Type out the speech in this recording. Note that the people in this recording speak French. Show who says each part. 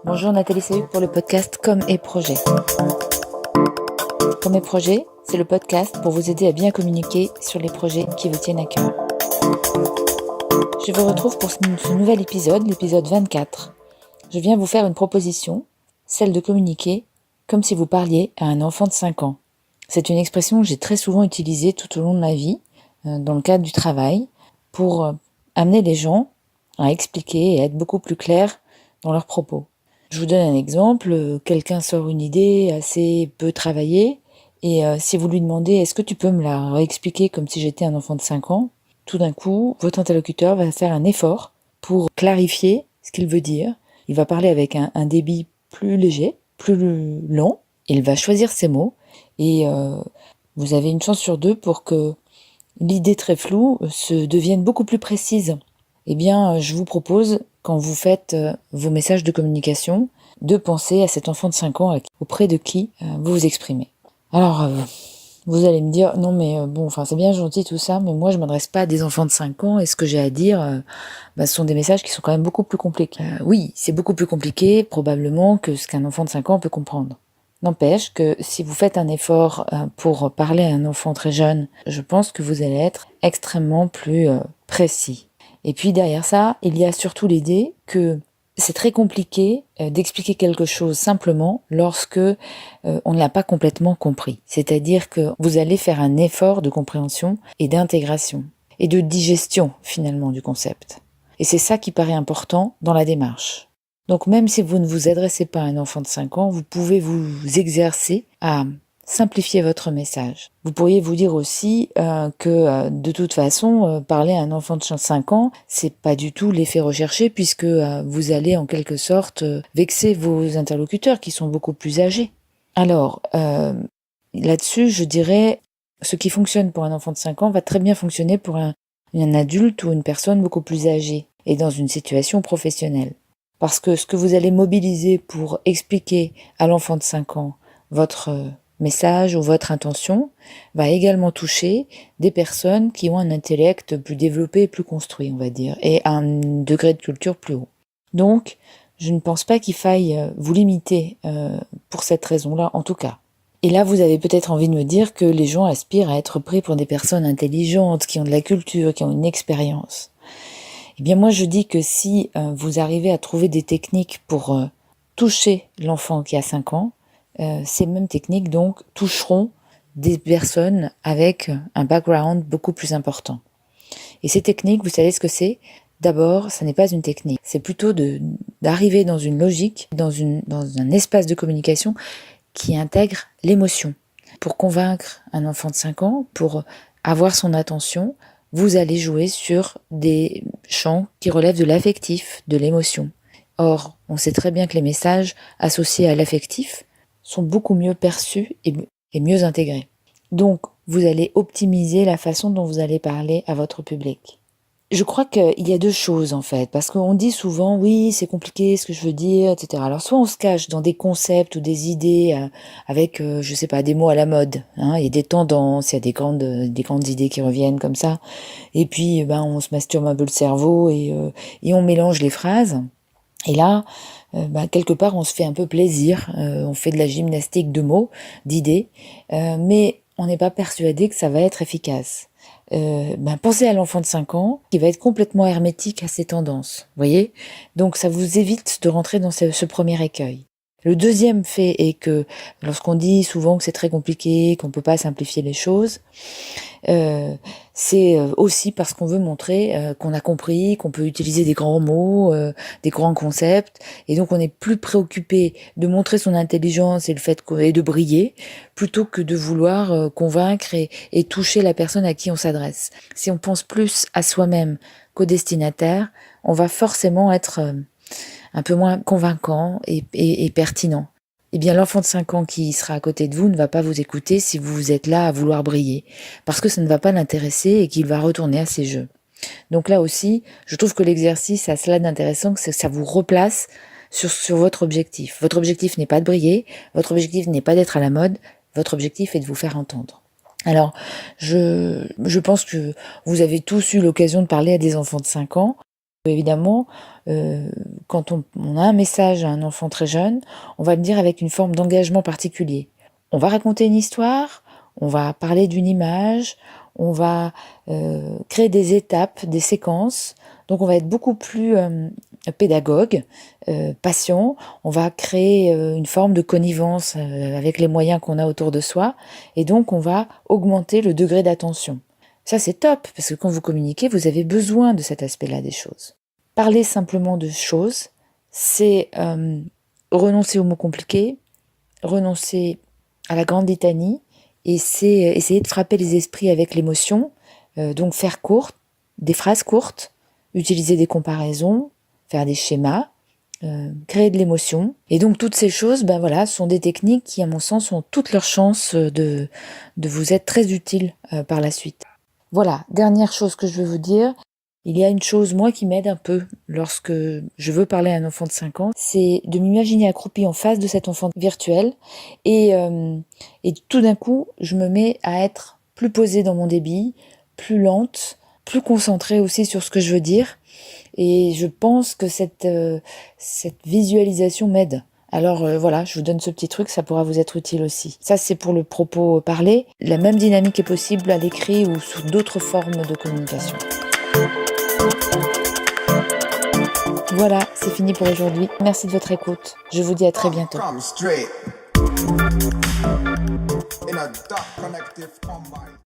Speaker 1: Bonjour Nathalie Sayuc pour le podcast Comme et Projet. Comme et Projet, c'est le podcast pour vous aider à bien communiquer sur les projets qui vous tiennent à cœur. Je vous retrouve pour ce nouvel épisode, l'épisode 24. Je viens vous faire une proposition, celle de communiquer comme si vous parliez à un enfant de 5 ans. C'est une expression que j'ai très souvent utilisée tout au long de ma vie, dans le cadre du travail, pour amener les gens à expliquer et à être beaucoup plus clairs dans leurs propos. Je vous donne un exemple, quelqu'un sort une idée assez peu travaillée, et si vous lui demandez « est-ce que tu peux me la réexpliquer comme si j'étais un enfant de 5 ans ?» tout d'un coup, votre interlocuteur va faire un effort pour clarifier ce qu'il veut dire. Il va parler avec un débit plus léger, plus lent, il va choisir ses mots, et vous avez une chance sur 2 pour que l'idée très floue se devienne beaucoup plus précise. Eh bien, je vous propose, quand vous faites vos messages de communication, de penser à cet enfant de 5 ans auprès de qui vous vous exprimez. Alors, vous allez me dire, non mais c'est bien gentil tout ça, mais moi je m'adresse pas à des enfants de 5 ans, et ce que j'ai à dire, ce sont des messages qui sont quand même beaucoup plus compliqués. Oui, c'est beaucoup plus compliqué, probablement, que ce qu'un enfant de 5 ans peut comprendre. N'empêche que si vous faites un effort pour parler à un enfant très jeune, je pense que vous allez être extrêmement plus précis. Et puis derrière ça, il y a surtout l'idée que c'est très compliqué d'expliquer quelque chose simplement lorsque on ne l'a pas complètement compris. C'est-à-dire que vous allez faire un effort de compréhension et d'intégration et de digestion finalement du concept. Et c'est ça qui paraît important dans la démarche. Donc même si vous ne vous adressez pas à un enfant de 5 ans, vous pouvez vous exercer à simplifier votre message. Vous pourriez vous dire aussi que de toute façon, parler à un enfant de 5 ans, c'est pas du tout l'effet recherché, puisque vous allez en quelque sorte vexer vos interlocuteurs qui sont beaucoup plus âgés. Alors, là-dessus, je dirais, ce qui fonctionne pour un enfant de 5 ans va très bien fonctionner pour un adulte ou une personne beaucoup plus âgée et dans une situation professionnelle. Parce que ce que vous allez mobiliser pour expliquer à l'enfant de 5 ans votre message ou votre intention va également toucher des personnes qui ont un intellect plus développé et plus construit, on va dire, et un degré de culture plus haut. Donc, je ne pense pas qu'il faille vous limiter pour cette raison-là, en tout cas. Et là, vous avez peut-être envie de me dire que les gens aspirent à être pris pour des personnes intelligentes, qui ont de la culture, qui ont une expérience. Eh bien moi je dis que si vous arrivez à trouver des techniques pour toucher l'enfant qui a 5 ans, ces mêmes techniques donc toucheront des personnes avec un background beaucoup plus important. Et ces techniques, vous savez ce que c'est ? D'abord, ça n'est pas une technique, c'est plutôt d'arriver dans une logique, dans un espace de communication qui intègre l'émotion. Pour convaincre un enfant de 5 ans, pour avoir son attention, vous allez jouer sur des champs qui relèvent de l'affectif, de l'émotion. Or, on sait très bien que les messages associés à l'affectif sont beaucoup mieux perçus et mieux intégrés. Donc, vous allez optimiser la façon dont vous allez parler à votre public. Je crois qu'il y a 2 choses en fait, parce qu'on dit souvent oui c'est compliqué ce que je veux dire, etc. Alors soit on se cache dans des concepts ou des idées avec des mots à la mode, il y a des tendances, il y a des grandes idées qui reviennent comme ça, et puis on se masturbe un peu le cerveau et on mélange les phrases, et là quelque part on se fait un peu plaisir, on fait de la gymnastique de mots, d'idées, mais on n'est pas persuadé que ça va être efficace. Pensez à l'enfant de 5 ans qui va être complètement hermétique à ces tendances, voyez ? Donc ça vous évite de rentrer dans ce premier écueil. Le deuxième fait est que lorsqu'on dit souvent que c'est très compliqué, qu'on ne peut pas simplifier les choses, c'est aussi parce qu'on veut montrer qu'on a compris, qu'on peut utiliser des grands mots, des grands concepts, et donc on est plus préoccupé de montrer son intelligence et de briller, plutôt que de vouloir convaincre et toucher la personne à qui on s'adresse. Si on pense plus à soi-même qu'au destinataire, on va forcément être un peu moins convaincant et pertinent. Eh bien, l'enfant de 5 ans qui sera à côté de vous ne va pas vous écouter si vous êtes là à vouloir briller, parce que ça ne va pas l'intéresser et qu'il va retourner à ses jeux. Donc là aussi, je trouve que l'exercice a cela d'intéressant, que ça vous replace sur votre objectif. Votre objectif n'est pas de briller, votre objectif n'est pas d'être à la mode, votre objectif est de vous faire entendre. Alors, je pense que vous avez tous eu l'occasion de parler à des enfants de 5 ans. Évidemment, quand on a un message à un enfant très jeune, on va le dire avec une forme d'engagement particulier. On va raconter une histoire, on va parler d'une image, on va créer des étapes, des séquences. Donc on va être beaucoup plus pédagogue, patient. On va créer une forme de connivence avec les moyens qu'on a autour de soi. Et donc on va augmenter le degré d'attention. Ça, c'est top, parce que quand vous communiquez, vous avez besoin de cet aspect-là des choses. Parler simplement de choses, c'est renoncer aux mots compliqués, renoncer à la grande litanie, et c'est essayer de frapper les esprits avec l'émotion, donc faire court, des phrases courtes, utiliser des comparaisons, faire des schémas, créer de l'émotion. Et donc toutes ces choses, sont des techniques qui, à mon sens, ont toutes leurs chances de vous être très utiles par la suite. Voilà, dernière chose que je veux vous dire, il y a une chose, moi, qui m'aide un peu lorsque je veux parler à un enfant de 5 ans, c'est de m'imaginer accroupie en face de cet enfant virtuel et tout d'un coup, je me mets à être plus posée dans mon débit, plus lente, plus concentrée aussi sur ce que je veux dire. Et je pense que cette visualisation m'aide. Alors voilà, je vous donne ce petit truc, ça pourra vous être utile aussi. Ça, c'est pour le propos parlé. La même dynamique est possible à l'écrit ou sous d'autres formes de communication. Voilà, c'est fini pour aujourd'hui. Merci de votre écoute. Je vous dis à très bientôt. In a dark connective combine.